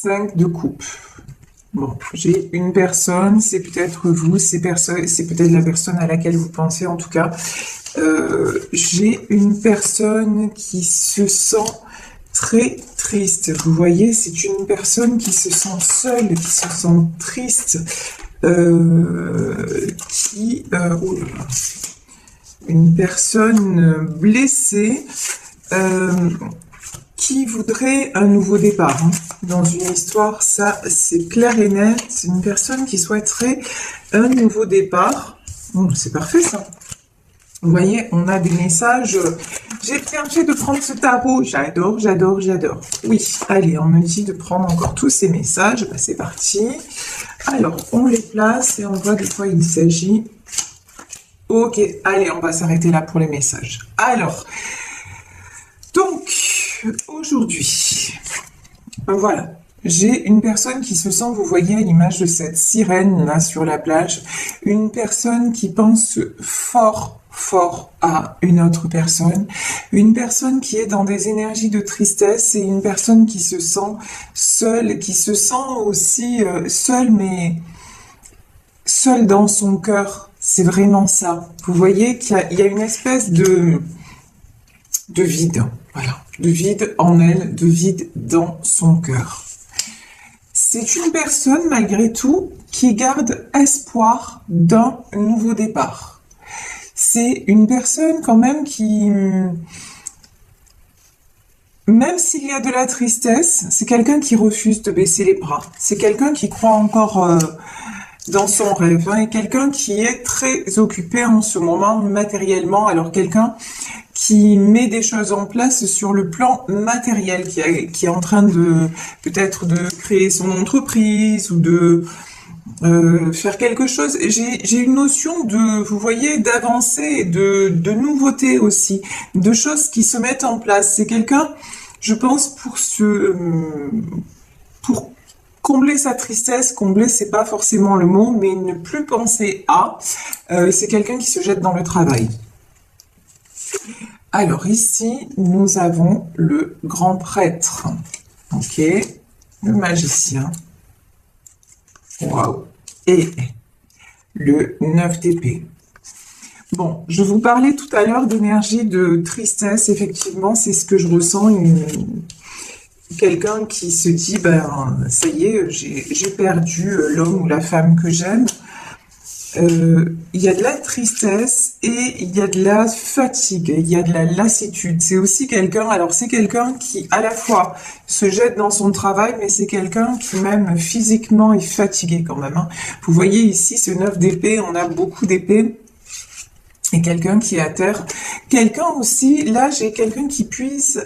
5 de coupe. Bon, j'ai une personne, c'est peut-être vous, c'est peut-être la personne à laquelle vous pensez en tout cas. J'ai une personne qui se sent très triste. Vous voyez, c'est une personne qui se sent seule, qui se sent triste, une personne blessée, qui voudrait un nouveau départ, hein. Dans une histoire, ça c'est clair et net. C'est une personne qui souhaiterait un nouveau départ. Bon, c'est parfait ça. Vous voyez, on a des messages. J'ai bien fait de prendre ce tarot. J'adore, j'adore, j'adore. Oui, allez, on me dit de prendre encore tous ces messages. Ben, c'est parti. Alors, on les place et on voit de quoi il s'agit. Ok, allez, on va s'arrêter là pour les messages. Alors, donc, aujourd'hui, voilà, j'ai une personne qui se sent, vous voyez à l'image de cette sirène là sur la plage, une personne qui pense fort à une autre personne, une personne qui est dans des énergies de tristesse et une personne qui se sent seule, qui se sent aussi seule, mais seule dans son cœur. C'est vraiment ça. Vous voyez qu'il y a une espèce de vide, voilà, de vide en elle, de vide dans son cœur. C'est une personne, malgré tout, qui garde espoir d'un nouveau départ. C'est une personne quand même qui, même s'il y a de la tristesse, c'est quelqu'un qui refuse de baisser les bras. C'est quelqu'un qui croit encore dans son rêve, hein, et quelqu'un qui est très occupé en ce moment matériellement. Alors quelqu'un qui met des choses en place sur le plan matériel, qui est en train de peut-être de créer son entreprise ou de faire quelque chose. J'ai une notion de, vous voyez, d'avancée, de nouveauté aussi, de choses qui se mettent en place. C'est quelqu'un, je pense, pour combler sa tristesse, combler c'est pas forcément le mot, mais ne plus penser à, c'est quelqu'un qui se jette dans le travail. Alors ici, nous avons le grand prêtre, ok, le magicien, waouh, et le 9 d'épée. Bon, je vous parlais tout à l'heure d'énergie de tristesse, effectivement, c'est ce que je ressens, quelqu'un qui se dit, ben, ça y est, j'ai perdu l'homme ou la femme que j'aime. Il y a de la tristesse et il y a de la fatigue, il y a de la lassitude. C'est aussi quelqu'un, alors c'est quelqu'un qui à la fois se jette dans son travail, mais c'est quelqu'un qui même physiquement est fatigué quand même, hein. Vous voyez ici ce 9 d'épée, on a beaucoup d'épées. Et quelqu'un qui est à terre. Quelqu'un aussi, là j'ai quelqu'un qui puise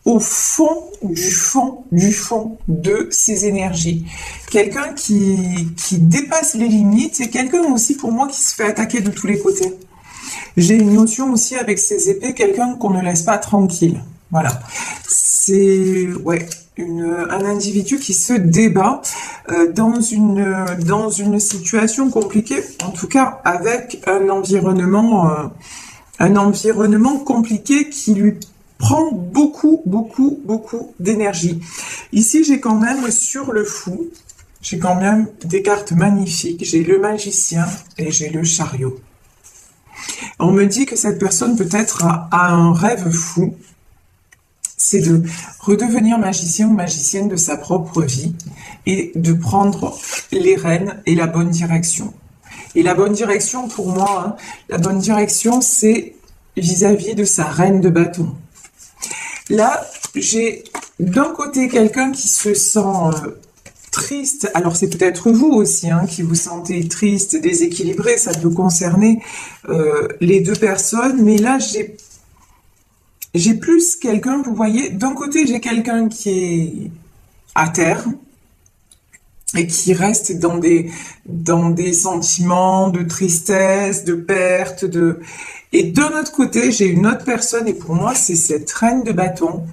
au fond de ses énergies. Quelqu'un qui dépasse les limites, c'est quelqu'un aussi pour moi qui se fait attaquer de tous les côtés. J'ai une notion aussi avec ces épées, quelqu'un qu'on ne laisse pas tranquille. Voilà. C'est ouais, un individu qui se débat dans une situation compliquée, en tout cas avec un environnement compliqué qui lui prend beaucoup d'énergie. Ici, j'ai quand même sur le fou, j'ai quand même des cartes magnifiques. J'ai le magicien et j'ai le chariot. On me dit que cette personne peut-être a un rêve fou. C'est de redevenir magicien ou magicienne de sa propre vie et de prendre les rênes et la bonne direction. Et la bonne direction pour moi, hein, la bonne direction, c'est vis-à-vis de sa reine de bâton. Là, j'ai d'un côté quelqu'un qui se sent triste. Alors c'est peut-être vous aussi hein, qui vous sentez triste, déséquilibré. Ça peut concerner les deux personnes. Mais là, j'ai plus quelqu'un, vous voyez, d'un côté j'ai quelqu'un qui est à terre et qui reste dans des sentiments de tristesse, de perte, et d'un autre côté, j'ai une autre personne, et pour moi, c'est cette reine de bâton,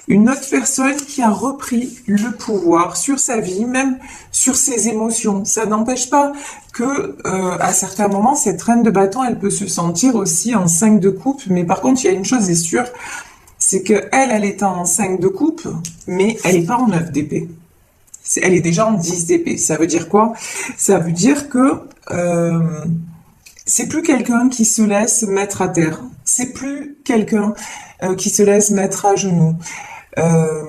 une autre personne qui a repris le pouvoir sur sa vie, même sur ses émotions. Ça n'empêche pas que, à certains moments, cette reine de bâton, elle peut se sentir aussi en 5 de coupe, mais par contre, il y a une chose est sûre, c'est que elle est en 5 de coupe, mais elle n'est pas en 9 d'épée. Elle est déjà en 10 d'épée. Ça veut dire quoi? Ça veut dire que c'est plus quelqu'un qui se laisse mettre à terre. C'est plus quelqu'un qui se laisse mettre à genoux. Euh,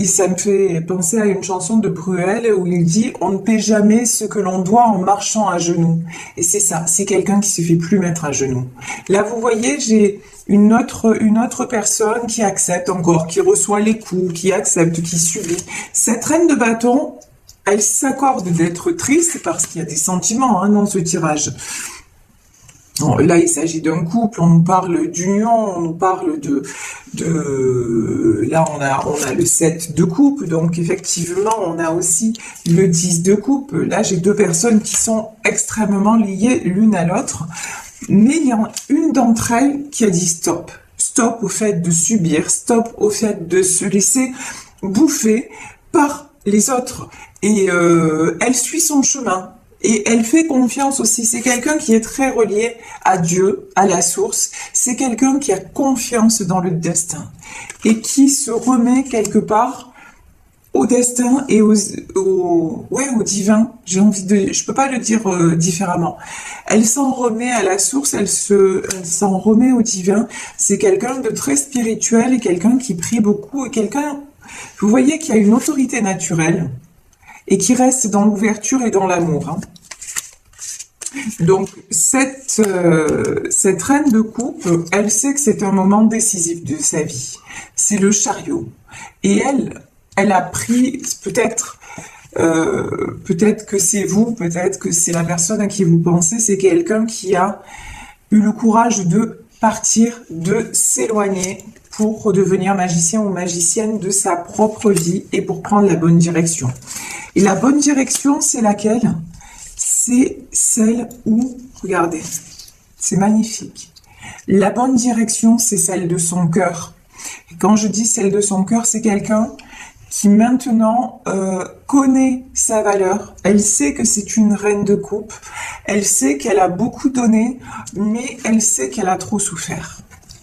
ça me fait penser à une chanson de Bruel où il dit on ne paie jamais ce que l'on doit en marchant à genoux. Et c'est ça, c'est quelqu'un qui se fait plus mettre à genoux. Là, vous voyez, j'ai une autre personne qui accepte encore, qui reçoit les coups, qui accepte, qui subit. Cette reine de bâton, elle s'accorde d'être triste parce qu'il y a des sentiments dans ce tirage. Bon, là, il s'agit d'un couple, on nous parle d'union, on nous parle là, on a le 7 de coupe, donc effectivement, on a aussi le 10 de coupe. Là, j'ai deux personnes qui sont extrêmement liées l'une à l'autre, mais il y a une d'entre elles qui a dit stop. Stop au fait de subir, stop au fait de se laisser bouffer par les autres. Et elle suit son chemin. Et elle fait confiance aussi. C'est quelqu'un qui est très relié à Dieu, à la source. C'est quelqu'un qui a confiance dans le destin et qui se remet quelque part au destin et au divin. Je peux pas le dire différemment. Elle s'en remet à la source, elle s'en remet au divin. C'est quelqu'un de très spirituel et quelqu'un qui prie beaucoup et vous voyez qu'il y a une autorité naturelle et qui reste dans l'ouverture et dans l'amour. Donc, cette reine de coupe, elle sait que c'est un moment décisif de sa vie. C'est le chariot. Et elle a pris, peut-être que c'est vous, peut-être que c'est la personne à qui vous pensez, c'est quelqu'un qui a eu le courage de partir, de s'éloigner pour redevenir magicien ou magicienne de sa propre vie et pour prendre la bonne direction. Et la bonne direction, c'est laquelle? C'est celle où, regardez, c'est magnifique. La bonne direction, c'est celle de son cœur. Et quand je dis celle de son cœur, c'est quelqu'un qui maintenant connaît sa valeur. Elle sait que c'est une reine de coupe. Elle sait qu'elle a beaucoup donné, mais elle sait qu'elle a trop souffert.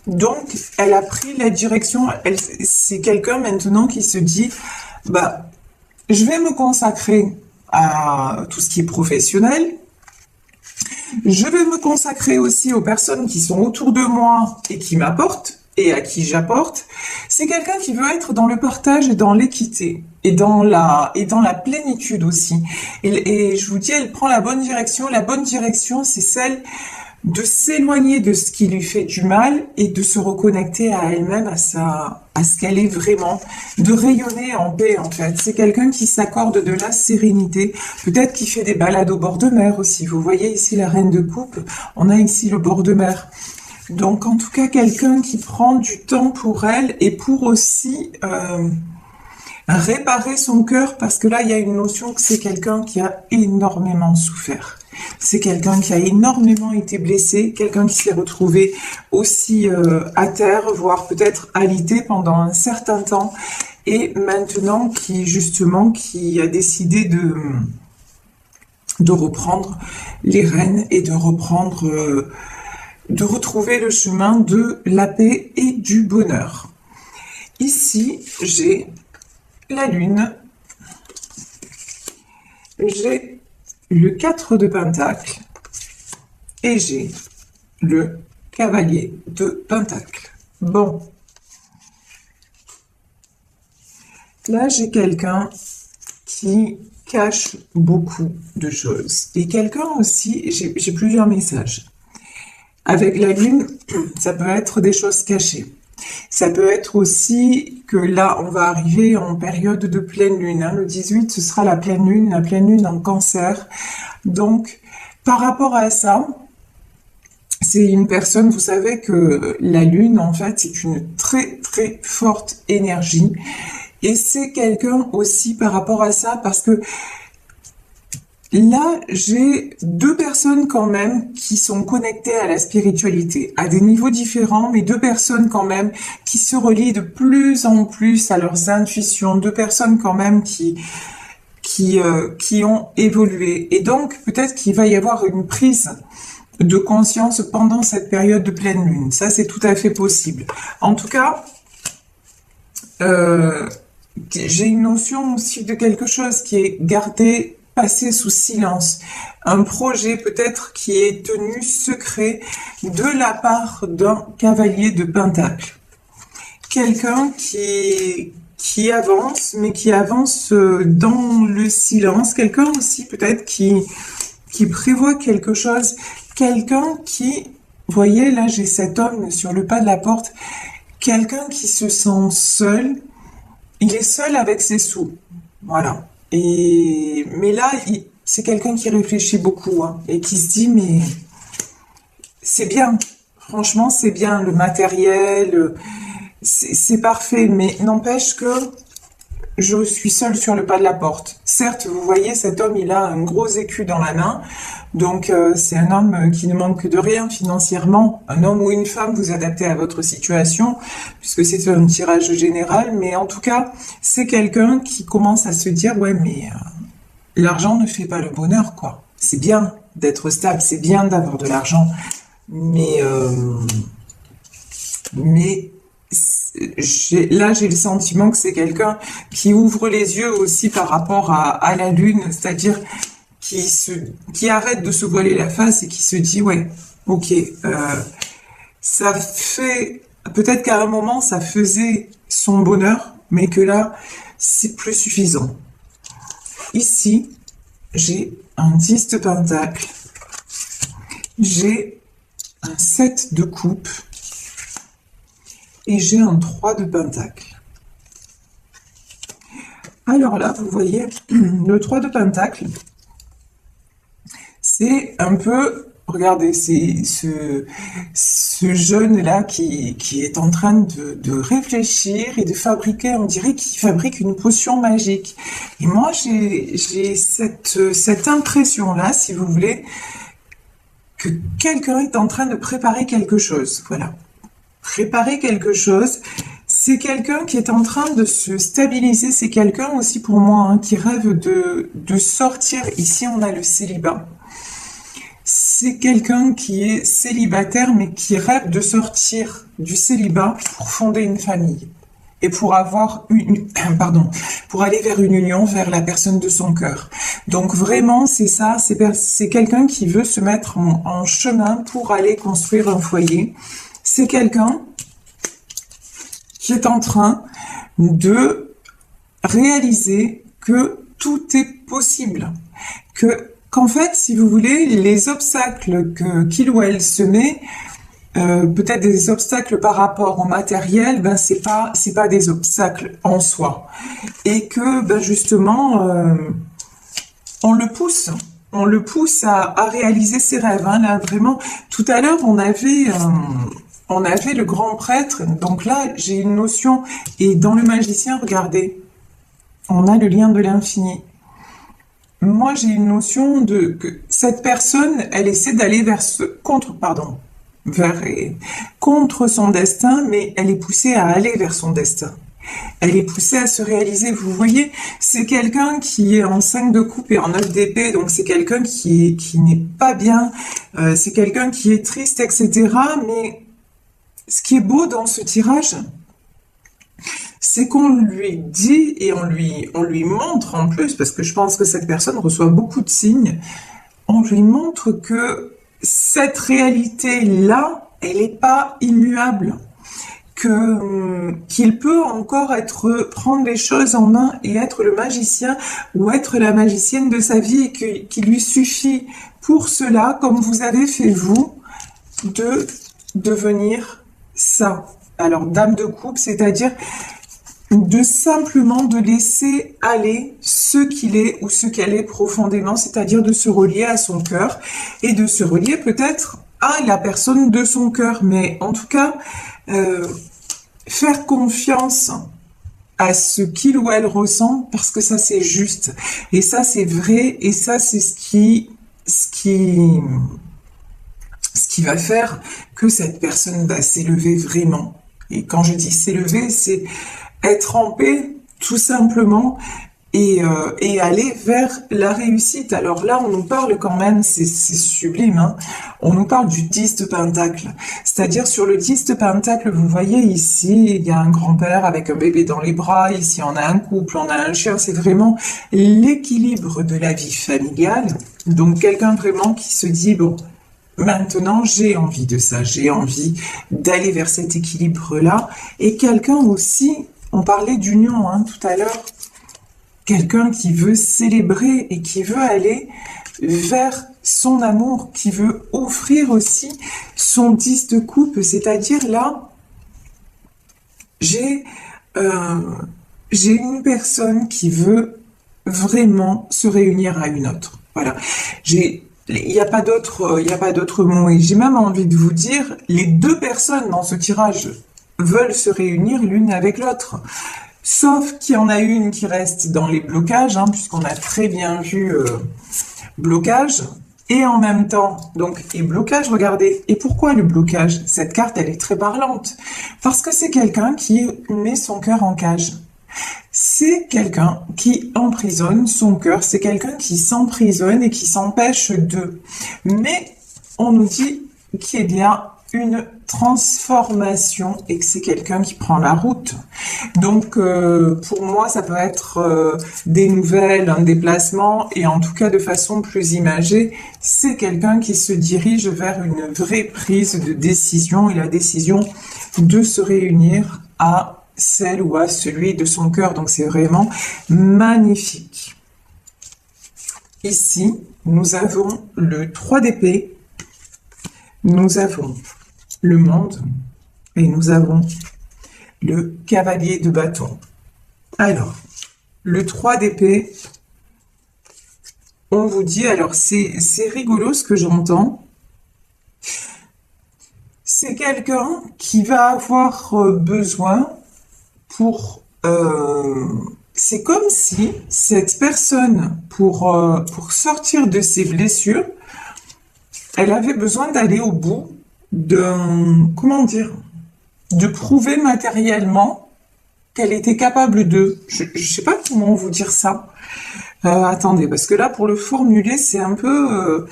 Donc, elle a pris la direction. C'est quelqu'un maintenant qui se dit, je vais me consacrer à tout ce qui est professionnel. Je vais me consacrer aussi aux personnes qui sont autour de moi et qui m'apportent et à qui j'apporte. C'est quelqu'un qui veut être dans le partage et dans l'équité et dans la plénitude aussi. Et je vous dis, elle prend la bonne direction. La bonne direction, c'est celle de s'éloigner de ce qui lui fait du mal et de se reconnecter à elle-même, à ce qu'elle est vraiment, de rayonner en paix en fait. C'est quelqu'un qui s'accorde de la sérénité, peut-être qui fait des balades au bord de mer aussi. Vous voyez ici la reine de coupe, on a ici le bord de mer. Donc en tout cas quelqu'un qui prend du temps pour elle et pour aussi réparer son cœur, parce que là il y a une notion que c'est quelqu'un qui a énormément souffert. C'est quelqu'un qui a énormément été blessé, quelqu'un qui s'est retrouvé aussi à terre, voire peut-être alité pendant un certain temps, et maintenant qui a décidé de reprendre les rênes et de retrouver le chemin de la paix et du bonheur. Ici, j'ai la lune, j'ai le 4 de Pentacle et j'ai le cavalier de Pentacle. Bon. Là, j'ai quelqu'un qui cache beaucoup de choses. Et quelqu'un aussi, j'ai plusieurs messages. Avec la lune, ça peut être des choses cachées. Ça peut être aussi que là, on va arriver en période de pleine lune. Le 18, ce sera la pleine lune en Cancer. Donc, par rapport à ça, c'est une personne, vous savez que la lune, en fait, c'est une très, très forte énergie. Et c'est quelqu'un aussi par rapport à ça, parce que là, j'ai deux personnes quand même qui sont connectées à la spiritualité, à des niveaux différents, mais deux personnes quand même qui se relient de plus en plus à leurs intuitions, deux personnes quand même qui ont évolué. Et donc, peut-être qu'il va y avoir une prise de conscience pendant cette période de pleine lune. Ça, c'est tout à fait possible. En tout cas, j'ai une notion aussi de quelque chose qui est gardé, passé sous silence. Un projet peut-être qui est tenu secret de la part d'un cavalier de Pentacle. Quelqu'un qui avance, mais qui avance dans le silence. Quelqu'un aussi peut-être qui prévoit quelque chose. Quelqu'un qui, vous voyez, là j'ai cet homme sur le pas de la porte. Quelqu'un qui se sent seul. Il est seul avec ses sous. Voilà. Mais là, c'est quelqu'un qui réfléchit beaucoup, hein, et qui se dit, mais c'est bien. Franchement, c'est bien. Le matériel, c'est parfait. Mais n'empêche que je suis seule sur le pas de la porte. Certes, vous voyez, cet homme, il a un gros écu dans la main. Donc, c'est un homme qui ne manque de rien financièrement. Un homme ou une femme, vous adaptez à votre situation, puisque c'est un tirage général. Mais en tout cas, c'est quelqu'un qui commence à se dire, ouais, mais l'argent ne fait pas le bonheur, quoi. C'est bien d'être stable, c'est bien d'avoir de l'argent. Mais là, j'ai le sentiment que c'est quelqu'un qui ouvre les yeux aussi par rapport à la lune, c'est-à-dire qui arrête de se voiler la face et qui se dit, ouais, ok, ça fait, peut-être qu'à un moment, ça faisait son bonheur, mais que là, c'est plus suffisant. Ici, j'ai un 10 de pentacle, j'ai un 7 de coupe, et j'ai un 3 de pentacle. Alors là, vous voyez, le 3 de pentacle, c'est un peu, regardez, c'est ce jeune-là qui est en train de réfléchir et de fabriquer, on dirait qu'il fabrique une potion magique. Et moi, j'ai cette impression-là, si vous voulez, que quelqu'un est en train de préparer quelque chose. Voilà. Préparer quelque chose, c'est quelqu'un qui est en train de se stabiliser, c'est quelqu'un aussi pour moi, hein, qui rêve de sortir. Ici, on a le célibat. C'est quelqu'un qui est célibataire, mais qui rêve de sortir du célibat pour fonder une famille et pour avoir pour aller vers une union, vers la personne de son cœur. Donc vraiment, c'est ça, c'est quelqu'un qui veut se mettre en chemin pour aller construire un foyer. C'est quelqu'un qui est en train de réaliser que tout est possible, qu'en fait, si vous voulez, les obstacles qu'il ou elle se met, peut-être des obstacles par rapport au matériel, ben c'est pas des obstacles en soi, et que ben justement on le pousse à réaliser ses rêves. Hein. Là vraiment, tout à l'heure on avait le grand prêtre, donc là j'ai une notion, et dans le magicien, regardez, on a le lien de l'infini. Moi j'ai une notion que cette personne, elle essaie d'aller contre son destin, mais elle est poussée à aller vers son destin. Elle est poussée à se réaliser. Vous voyez, c'est quelqu'un qui est en 5 de coupe et en 9 d'épée, donc c'est quelqu'un qui n'est pas bien, c'est quelqu'un qui est triste, etc. Mais ce qui est beau dans ce tirage, c'est qu'on lui dit et on lui montre en plus, parce que je pense que cette personne reçoit beaucoup de signes, on lui montre que cette réalité-là, elle n'est pas immuable, qu'il peut encore prendre les choses en main et être le magicien ou être la magicienne de sa vie, et qu'il lui suffit pour cela, comme vous avez fait vous, de devenir ça. Alors, dame de coupe, c'est-à-dire simplement de laisser aller ce qu'il est ou ce qu'elle est profondément, c'est-à-dire de se relier à son cœur et de se relier peut-être à la personne de son cœur, mais en tout cas faire confiance à ce qu'il ou elle ressent, parce que ça c'est juste et ça c'est vrai, et ça c'est ce qui va faire que cette personne va s'élever vraiment. Et quand je dis s'élever, c'est être en paix, tout simplement, et aller vers la réussite. Alors là, on nous parle quand même, c'est sublime, hein, on nous parle du 10 de Pentacle. C'est-à-dire sur le 10 de Pentacle, vous voyez ici, il y a un grand-père avec un bébé dans les bras, ici on a un couple, on a un chien, c'est vraiment l'équilibre de la vie familiale. Donc quelqu'un vraiment qui se dit, bon, maintenant j'ai envie de ça, j'ai envie d'aller vers cet équilibre-là. Et quelqu'un aussi, on parlait d'union hein, tout à l'heure, quelqu'un qui veut célébrer et qui veut aller vers son amour, qui veut offrir aussi son 10 de coupe, c'est-à-dire là, j'ai une personne qui veut vraiment se réunir à une autre. Voilà, il n'y a pas d'autre mot. Et j'ai même envie de vous dire, les deux personnes dans ce tirage veulent se réunir l'une avec l'autre. Sauf qu'il y en a une qui reste dans les blocages, hein, puisqu'on a très bien vu blocage, et en même temps, donc, et blocage, regardez. Et pourquoi le blocage? Cette carte, elle est très parlante. Parce que c'est quelqu'un qui met son cœur en cage. C'est quelqu'un qui emprisonne son cœur, c'est quelqu'un qui s'emprisonne et qui s'empêche de. Mais on nous dit qu'il y a une transformation et que c'est quelqu'un qui prend la route. Donc pour moi ça peut être des nouvelles, un déplacement et en tout cas de façon plus imagée, c'est quelqu'un qui se dirige vers une vraie prise de décision et la décision de se réunir à celle ou à celui de son cœur. Donc c'est vraiment magnifique. Ici, nous avons le 3 d'épée, nous avons le monde et nous avons le cavalier de bâton. Alors, le 3 d'épée, on vous dit, alors c'est rigolo ce que j'entends, c'est quelqu'un qui va avoir besoin pour... c'est comme si cette personne, pour sortir de ses blessures, elle avait besoin d'aller au bout comment dire, de prouver matériellement qu'elle était capable de, je sais pas comment vous dire ça, attendez, parce que là, pour le formuler, c'est un peu,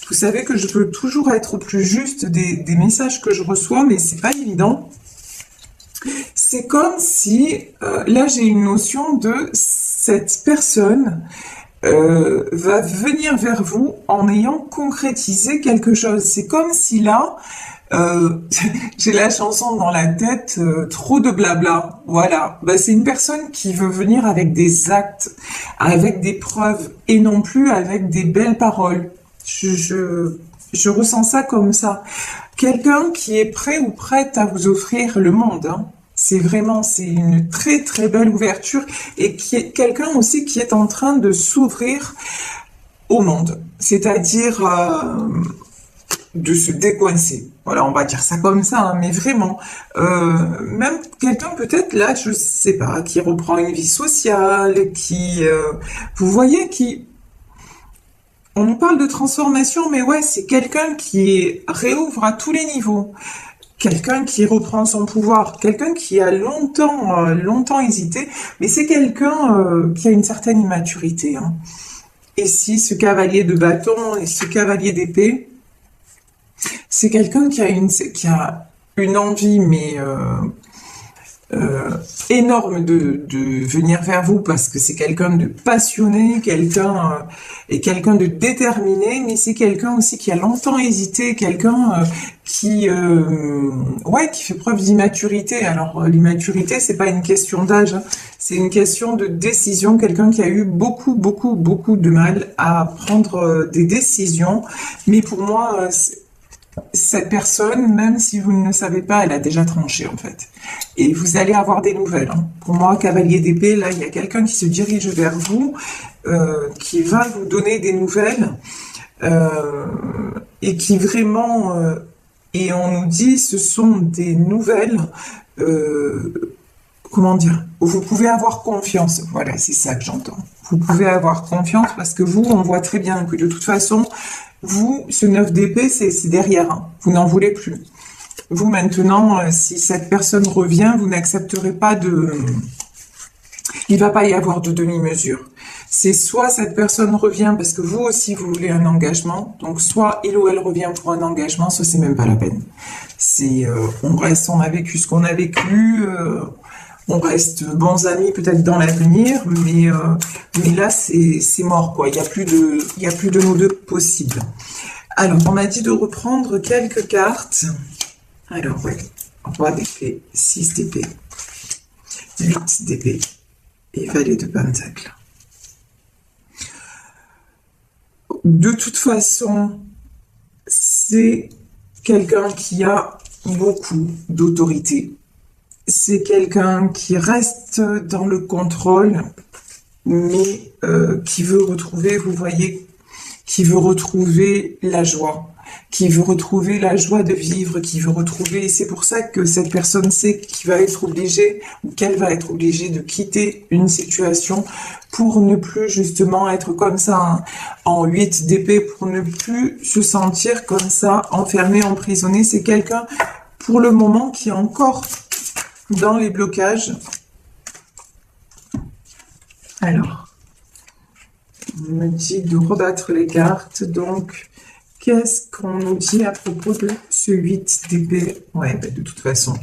vous savez que je veux toujours être au plus juste des messages que je reçois, mais c'est pas évident. C'est comme si, là, j'ai une notion de cette personne va venir vers vous en ayant concrétisé quelque chose. C'est comme si là, j'ai la chanson dans la tête, trop de blabla. Voilà, bah, c'est une personne qui veut venir avec des actes, avec des preuves, et non plus avec des belles paroles. Je ressens ça comme ça. Quelqu'un qui est prêt ou prête à vous offrir le monde, hein. C'est une très très belle ouverture et qui est quelqu'un aussi qui est en train de s'ouvrir au monde, c'est-à-dire de se décoincer. Voilà, on va dire ça comme ça, hein, mais vraiment, même quelqu'un peut-être là, je sais pas, qui reprend une vie sociale, qui, vous voyez, qui, on nous parle de transformation, mais ouais, c'est quelqu'un qui réouvre à tous les niveaux. Quelqu'un qui reprend son pouvoir, quelqu'un qui a longtemps hésité, mais c'est quelqu'un qui a une certaine immaturité. Hein. Et si ce cavalier de bâton et ce cavalier d'épée, c'est quelqu'un qui a une envie, mais énorme de venir vers vous parce que c'est quelqu'un de passionné, quelqu'un de déterminé, mais c'est quelqu'un aussi qui a longtemps hésité, quelqu'un qui fait preuve d'immaturité. Alors l'immaturité, c'est pas une question d'âge, hein, c'est une question de décision. Quelqu'un qui a eu beaucoup de mal à prendre des décisions, mais pour moi cette personne, même si vous ne le savez pas, elle a déjà tranché en fait. Et vous allez avoir des nouvelles. Hein. Pour moi, cavalier d'épée, là, il y a quelqu'un qui se dirige vers vous, qui va vous donner des nouvelles, et qui vraiment... et on nous dit, ce sont des nouvelles... comment dire? Vous pouvez avoir confiance. Voilà, c'est ça que j'entends. Vous pouvez avoir confiance parce que vous, on voit très bien que de toute façon... Vous, ce 9 d'épée, c'est derrière. Hein. Vous n'en voulez plus. Vous, maintenant, si cette personne revient, vous n'accepterez pas de... Il va pas y avoir de demi-mesure. C'est soit cette personne revient parce que vous aussi vous voulez un engagement, donc soit il ou elle revient pour un engagement, soit c'est même pas la peine. C'est on reste, on a vécu ce qu'on a vécu, on reste bons amis peut-être dans l'avenir, mais là c'est mort quoi. Il y a plus de nous deux possibles. Alors on m'a dit de reprendre quelques cartes. Alors ouais, roi d'épée, 6 d'épée, 8 d'épée et valet de pentacle. De toute façon, c'est quelqu'un qui a beaucoup d'autorité. C'est quelqu'un qui reste dans le contrôle, mais qui veut retrouver, vous voyez, qui veut retrouver la joie, qui veut retrouver la joie de vivre, qui veut retrouver, et c'est pour ça que cette personne sait qu'il va être obligé, ou qu'elle va être obligée de quitter une situation pour ne plus justement être comme ça hein, en 8 d'épée, pour ne plus se sentir comme ça, enfermé, emprisonné. C'est quelqu'un, pour le moment, qui est encore dans les blocages. Alors, on me dit de rebattre les cartes, donc qu'est-ce qu'on nous dit à propos de ce 8 d'épée? Ouais, ben de toute façon,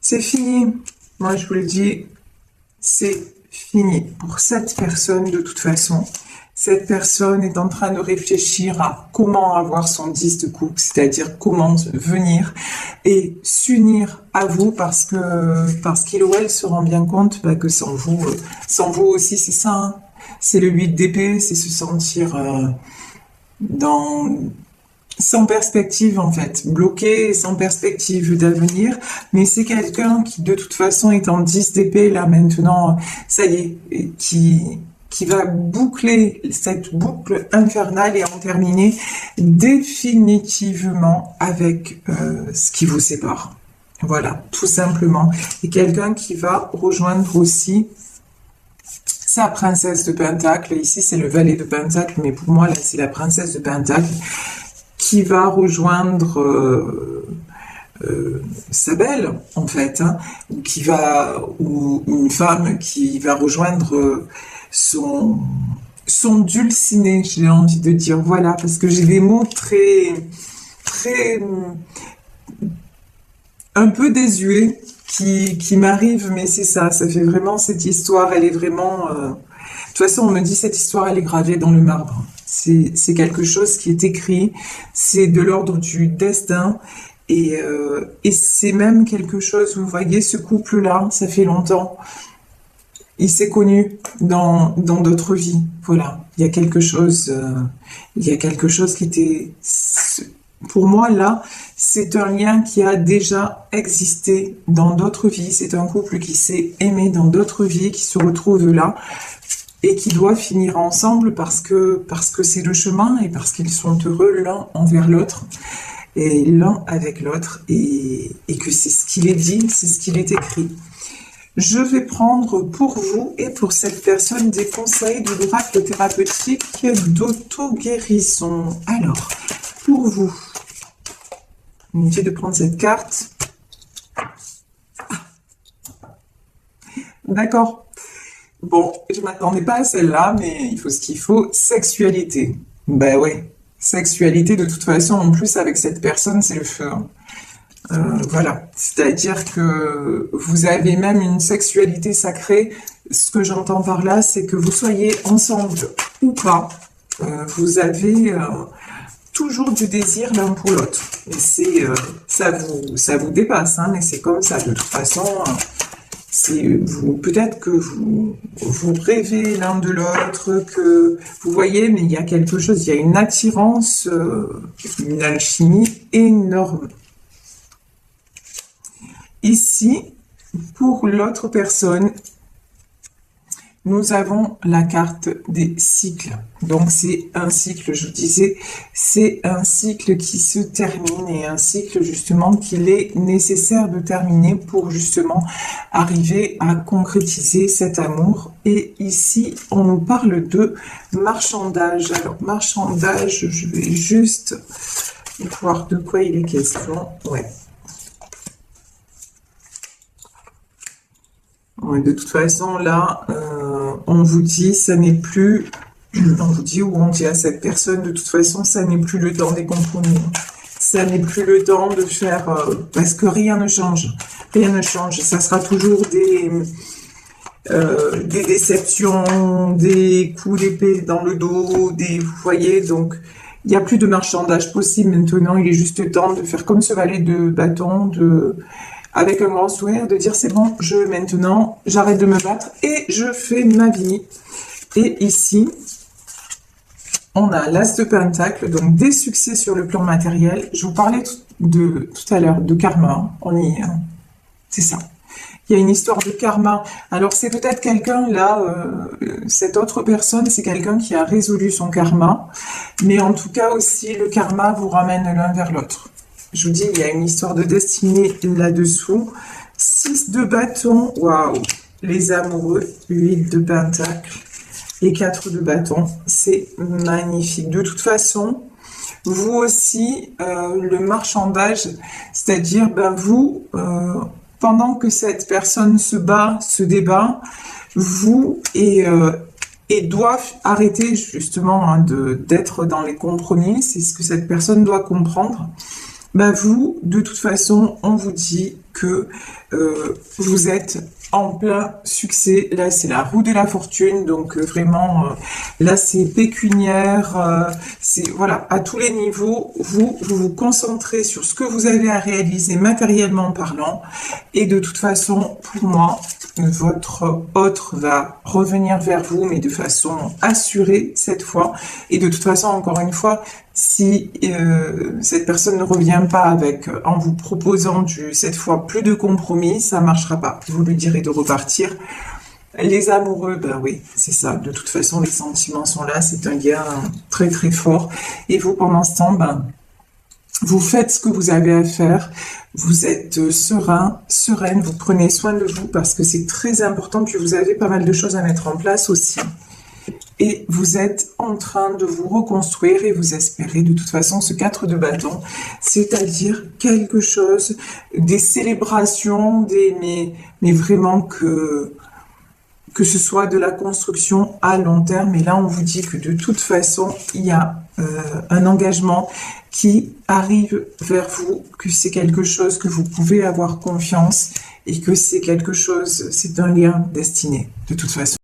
c'est fini. Moi, je vous le dis, c'est fini pour cette personne de toute façon. Cette personne est en train de réfléchir à comment avoir son 10 de coupe, c'est-à-dire comment venir et s'unir à vous parce qu'il ou elle se rend bien compte bah, que sans vous aussi, c'est ça. Hein. C'est le 8 d'épée, c'est se sentir sans perspective en fait, bloqué, sans perspective d'avenir, mais c'est quelqu'un qui de toute façon est en 10 d'épée là maintenant, ça y est, qui va boucler cette boucle infernale et en terminer définitivement avec ce qui vous sépare. Voilà, tout simplement. Et quelqu'un qui va rejoindre aussi sa princesse de Pentacle. Ici, c'est le valet de Pentacle, mais pour moi, là, c'est la princesse de Pentacle qui va rejoindre sa belle, en fait, hein, ou une femme qui va rejoindre son dulciné, j'ai envie de dire, voilà, parce que j'ai des mots très, un peu désuets qui m'arrivent, mais c'est ça fait vraiment cette histoire, elle est vraiment, de toute façon, on me dit cette histoire, elle est gravée dans le marbre. C'est quelque chose qui est écrit, c'est de l'ordre du destin, et c'est même quelque chose, vous voyez, ce couple-là, ça fait longtemps, il s'est connu dans d'autres vies, voilà. Il y a quelque chose qui était, pour moi là, c'est un lien qui a déjà existé dans d'autres vies. C'est un couple qui s'est aimé dans d'autres vies, qui se retrouve là et qui doit finir ensemble parce que c'est le chemin et parce qu'ils sont heureux l'un envers l'autre et l'un avec l'autre et que c'est ce qu'il est dit, c'est ce qu'il est écrit. Je vais prendre pour vous et pour cette personne des conseils de l'oracle thérapeutique d'auto-guérison. Alors, pour vous, inutile de prendre cette carte. D'accord. Bon, je m'attendais pas à celle-là, mais il faut ce qu'il faut. Sexualité. Ben ouais, sexualité de toute façon, en plus avec cette personne, c'est le feu. Hein. Voilà, c'est-à-dire que vous avez même une sexualité sacrée. Ce que j'entends par là, c'est que vous soyez ensemble ou pas, vous avez toujours du désir l'un pour l'autre. Et c'est ça vous dépasse, hein, mais c'est comme ça. De toute façon, peut-être que vous rêvez l'un de l'autre, que vous voyez, mais il y a quelque chose, il y a une attirance, une alchimie énorme. Ici, pour l'autre personne, nous avons la carte des cycles. Donc, c'est un cycle, je vous disais, c'est un cycle qui se termine et un cycle, justement, qu'il est nécessaire de terminer pour, justement, arriver à concrétiser cet amour. Et ici, on nous parle de marchandage. Alors, marchandage, je vais juste voir de quoi il est question. Ouais. Ouais, de toute façon, là, on vous dit, ça n'est plus, on vous dit ou on dit à cette personne, de toute façon, ça n'est plus le temps des compromis. Ça n'est plus le temps de faire, parce que rien ne change. Rien ne change. Ça sera toujours des déceptions, des coups d'épée dans le dos, vous voyez, donc il n'y a plus de marchandage possible maintenant. Il est juste temps de faire comme ce valet de bâton, avec un grand sourire, de dire c'est bon, maintenant, j'arrête de me battre et je fais ma vie. Et ici, on a l'as de pentacle, donc des succès sur le plan matériel. Je vous parlais tout à l'heure de karma, on y est, hein. C'est ça. Il y a une histoire de karma. Alors c'est peut-être quelqu'un là, cette autre personne, c'est quelqu'un qui a résolu son karma, mais en tout cas aussi le karma vous ramène l'un vers l'autre. Je vous dis, il y a une histoire de destinée là-dessous. 6 de bâton, waouh, les amoureux, 8 de pentacle et 4 de bâton, c'est magnifique. De toute façon, vous aussi, le marchandage, c'est-à-dire, ben vous, pendant que cette personne se débat, vous et doivent arrêter justement hein, d'être dans les compromis, c'est ce que cette personne doit comprendre. Ben vous, de toute façon, on vous dit que vous êtes en plein succès. Là, c'est la roue de la fortune, donc vraiment, là, c'est pécuniaire, c'est voilà, à tous les niveaux, vous concentrez sur ce que vous avez à réaliser matériellement parlant, et de toute façon, pour moi, votre hôte va revenir vers vous, mais de façon assurée cette fois, et de toute façon, encore une fois, si cette personne ne revient pas en vous proposant cette fois plus de compromis, ça marchera pas. Vous lui direz de repartir. Les amoureux, ben oui, c'est ça. De toute façon, les sentiments sont là. C'est un lien très très fort. Et vous, pendant ce temps, ben vous faites ce que vous avez à faire. Vous êtes serein, sereine. Vous prenez soin de vous parce que c'est très important. Puis vous avez pas mal de choses à mettre en place aussi. Et vous êtes en train de vous reconstruire et vous espérez de toute façon ce 4 de bâton, c'est-à-dire quelque chose, des célébrations, mais vraiment que ce soit de la construction à long terme. Et là, on vous dit que de toute façon, il y a un engagement qui arrive vers vous, que c'est quelque chose que vous pouvez avoir confiance et que c'est quelque chose, c'est un lien destiné, de toute façon.